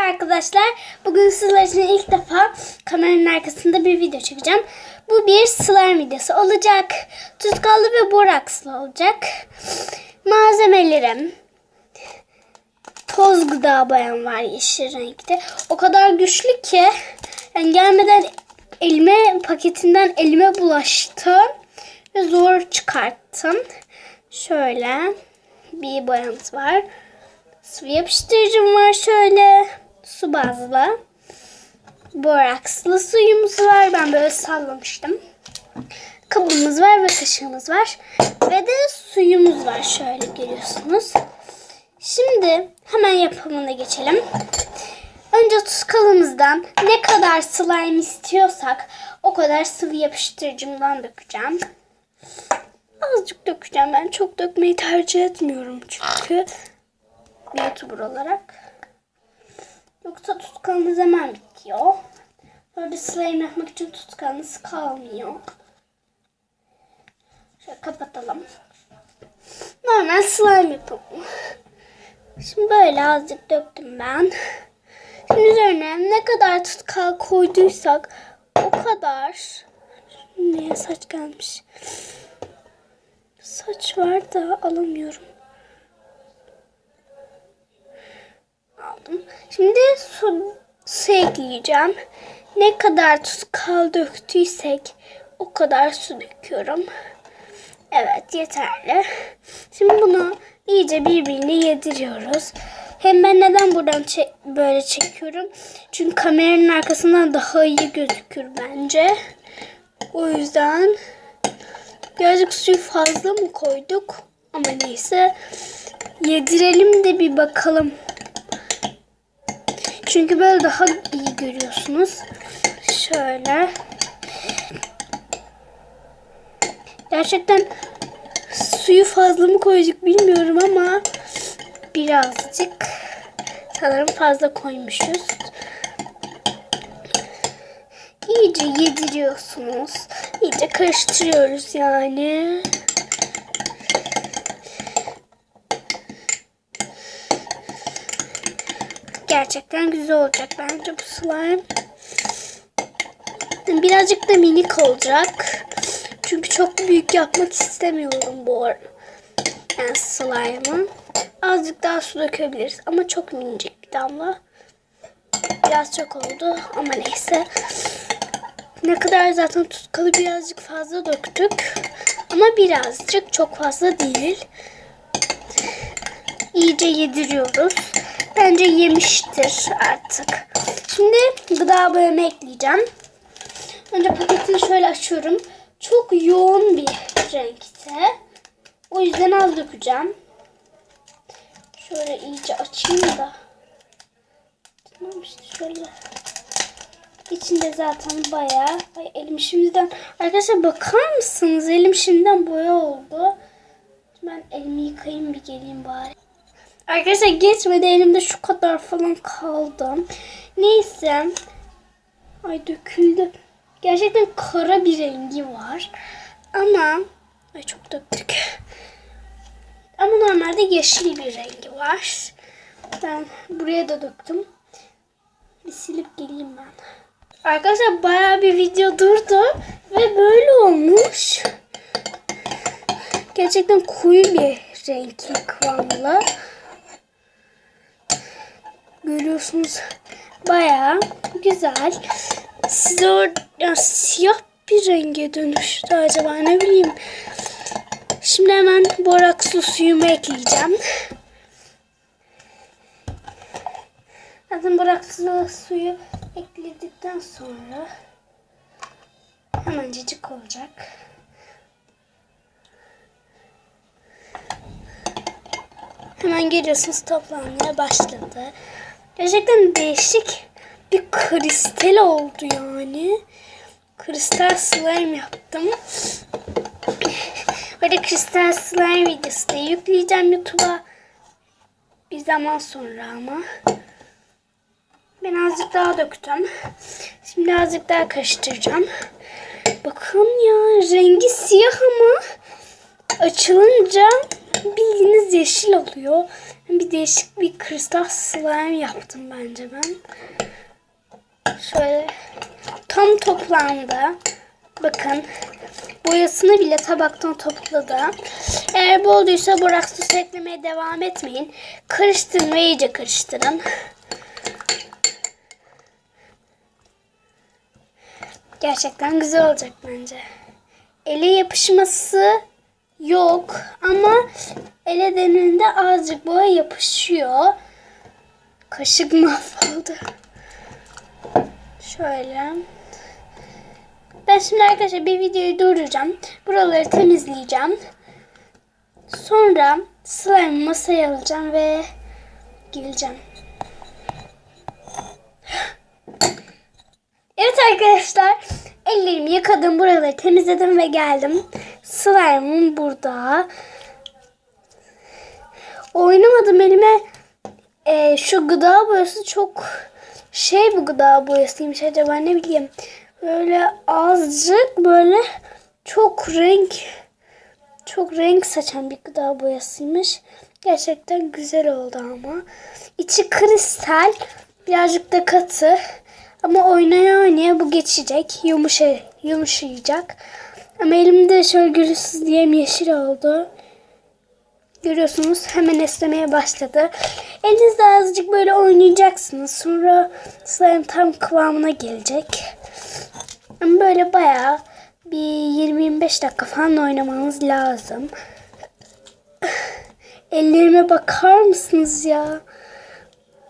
arkadaşlar. Bugün sizler için ilk defa kameranın arkasında bir video çekeceğim. Bu bir slime videosu olacak. Tutkallı ve borakslı olacak. Malzemelerim. Toz gıda boyam var yeşil renkte. O kadar güçlü ki yani gelmeden paketinden elime bulaştı. Ve zor çıkarttım. Şöyle bir boyamız var. Sıvı yapıştırıcım var şöyle. Su bazlı. Borakslı suyumuz var. Ben böyle sallamıştım. Kabımız var ve kaşığımız var. Ve de suyumuz var. Şöyle görüyorsunuz. Şimdi hemen yapımına geçelim. Önce tutkalımızdan ne kadar slime istiyorsak o kadar sıvı yapıştırıcımdan dökeceğim. Azıcık dökeceğim. Ben çok dökmeyi tercih etmiyorum çünkü bir YouTuber olarak. Yoksa tutkalımız hemen bitiyor. Böyle slime yapmak için tutkalımız kalmıyor. Şöyle kapatalım. Normal slime yapalım. Şimdi böyle azıcık döktüm ben. Şimdi üzerine ne kadar tutkal koyduysak o kadar. Niye saç gelmiş? Saç var da alamıyorum. Aldım. Şimdi su ekleyeceğim. Ne kadar tutkal döktüysek o kadar su döküyorum. Evet, yeterli. Şimdi bunu iyice birbirine yediriyoruz. Hem ben neden buradan böyle çekiyorum? Çünkü kameranın arkasından daha iyi gözükür bence. O yüzden birazcık suyu fazla mı koyduk? Ama neyse. Yedirelim de bir bakalım. Çünkü böyle daha iyi görüyorsunuz. Şöyle. Gerçekten suyu fazla mı koyduk bilmiyorum ama birazcık sanırım fazla koymuşuz. İyice yediriyorsunuz. İyice karıştırıyoruz yani. Gerçekten güzel olacak bence bu slime. Birazcık da minik olacak. Çünkü çok büyük yapmak istemiyorum bu arada. Yani slime'ı. Azıcık daha su dökebiliriz. Ama çok minicik bir damla. Biraz çok oldu ama neyse. Ne kadar zaten tutkalı birazcık fazla döktük. Ama birazcık, çok fazla değil. İyice yediriyoruz. Bence yemiştir artık. Şimdi gıda boyamı ekleyeceğim. Önce paketini şöyle açıyorum. Çok yoğun bir renkte. O yüzden az dökeceğim. Şöyle iyice açayım da. Tamam işte şöyle. İçinde zaten bayağı. Ay, elim şimdiden. Arkadaşlar bakar mısınız? Elim şimdiden boya oldu. Ben elimi yıkayayım bir geleyim bari. Arkadaşlar geçmedi, elimde şu kadar falan kaldı. Neyse. Ay döküldü. Gerçekten kara bir rengi var. Ama ay çok döktük. Ama normalde yeşil bir rengi var. Ben buraya da döktüm. Bir silip geleyim ben. Arkadaşlar bayağı bir video durdu. Ve böyle olmuş. Gerçekten koyu bir renkli kıvamlı. Görüyorsunuz. Bayağı güzel. Size orada siyah bir renge dönüştü acaba, ne bileyim. Şimdi hemen borakslı suyumu ekleyeceğim. Zaten borakslı suyu ekledikten sonra hemencecik olacak. Hemen geliyorsunuz, toplanmaya başladı. Gerçekten değişik bir kristal oldu yani. Kristal slime yaptım. Böyle kristal slime videosu da yükleyeceğim YouTube'a. Bir zaman sonra ama. Ben azıcık daha döktüm. Şimdi azıcık daha karıştıracağım. Bakın ya, rengi siyah ama açılınca bildiğiniz yeşil oluyor. Bir değişik bir kristal slime yaptım bence ben. Şöyle tam toplamda bakın boyasını bile tabaktan topladı. Eğer bu olduysa borax sosu eklemeye devam etmeyin. Karıştırın ve iyice karıştırın. Gerçekten güzel olacak bence. Ele yapışması yok ama ele denildiğinde azıcık boya yapışıyor. Kaşık mahvoldu. Şöyle. Ben şimdi arkadaşlar bir videoyu durduracağım. Buraları temizleyeceğim. Sonra slime masaya alacağım ve geleceğim. Evet arkadaşlar. Ellerimi yıkadım. Buraları temizledim ve geldim. Slime'ım burada. Oynamadım elime. Şu gıda boyası çok bu gıda boyasıymış acaba, ne bileyim. Böyle azıcık böyle çok renk saçan bir gıda boyasıymış. Gerçekten güzel oldu ama. İçi kristal, birazcık da katı. Ama oynaya oynaya bu geçecek. Yumuşayacak. Ama elimde şöyle görüyorsunuz diye yeşil oldu. Görüyorsunuz hemen esnemeye başladı. Elinizde azıcık böyle oynayacaksınız. Sonra slime tam kıvamına gelecek. Ama böyle bayağı bir 20-25 dakika falan oynamanız lazım. Ellerime bakar mısınız ya?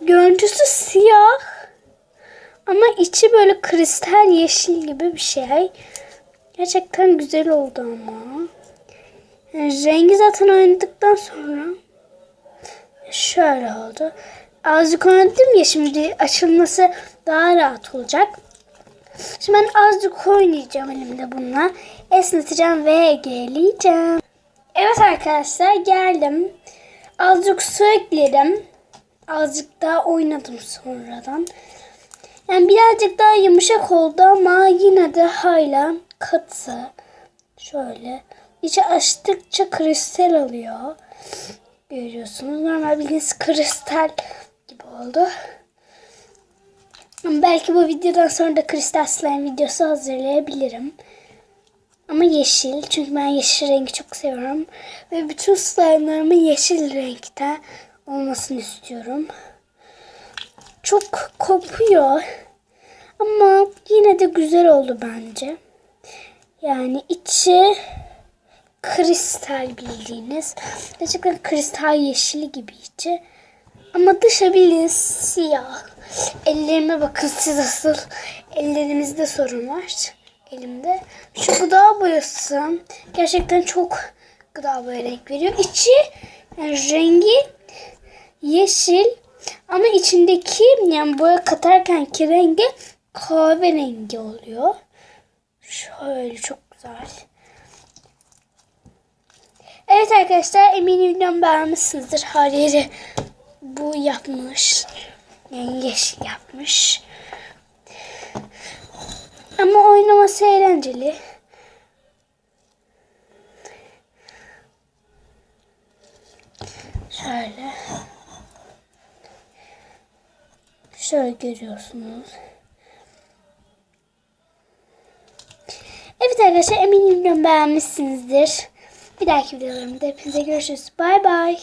Görüntüsü siyah. Ama içi böyle kristal yeşil gibi bir şey. Gerçekten güzel oldu ama. Yani rengi zaten oynadıktan sonra şöyle oldu. Azıcık oynadım ya, şimdi açılması daha rahat olacak. Şimdi ben azıcık oynayacağım elimde bununla. Esneteceğim ve geleceğim. Evet arkadaşlar, geldim. Azıcık su ekledim. Azıcık daha oynadım sonradan. Yani birazcık daha yumuşak oldu ama yine de hala katı. Şöyle. İçi açtıkça kristal alıyor. Görüyorsunuz. Normal bildiğiniz kristal gibi oldu. Ama belki bu videodan sonra da kristal slime videosu hazırlayabilirim. Ama yeşil. Çünkü ben yeşil rengi çok seviyorum. Ve bütün slime'larımın yeşil renkte olmasını istiyorum. Çok kopuyor. Ama yine de güzel oldu bence. Yani içi kristal bildiğiniz. Gerçekten kristal yeşili gibi içi. Ama dışı bildiğiniz siyah. Ellerime bakın siz asıl. Ellerimizde sorun var. Elimde. Şu gıda boyası gerçekten çok gıda boya renk veriyor. İçi yani rengi yeşil ama içindeki yani boya katarkenki rengi kahverengi oluyor. Şöyle çok güzel. Evet arkadaşlar, eminim videomu beğenmişsinizdir. Her yeri bu yapmış. Yani yeşil yapmış. Ama oynaması eğlenceli. Şöyle görüyorsunuz. Evet arkadaşlar, eminim videomu beğenmişsinizdir. Bir dahaki videolarımda hepinize görüşürüz. Bay bay.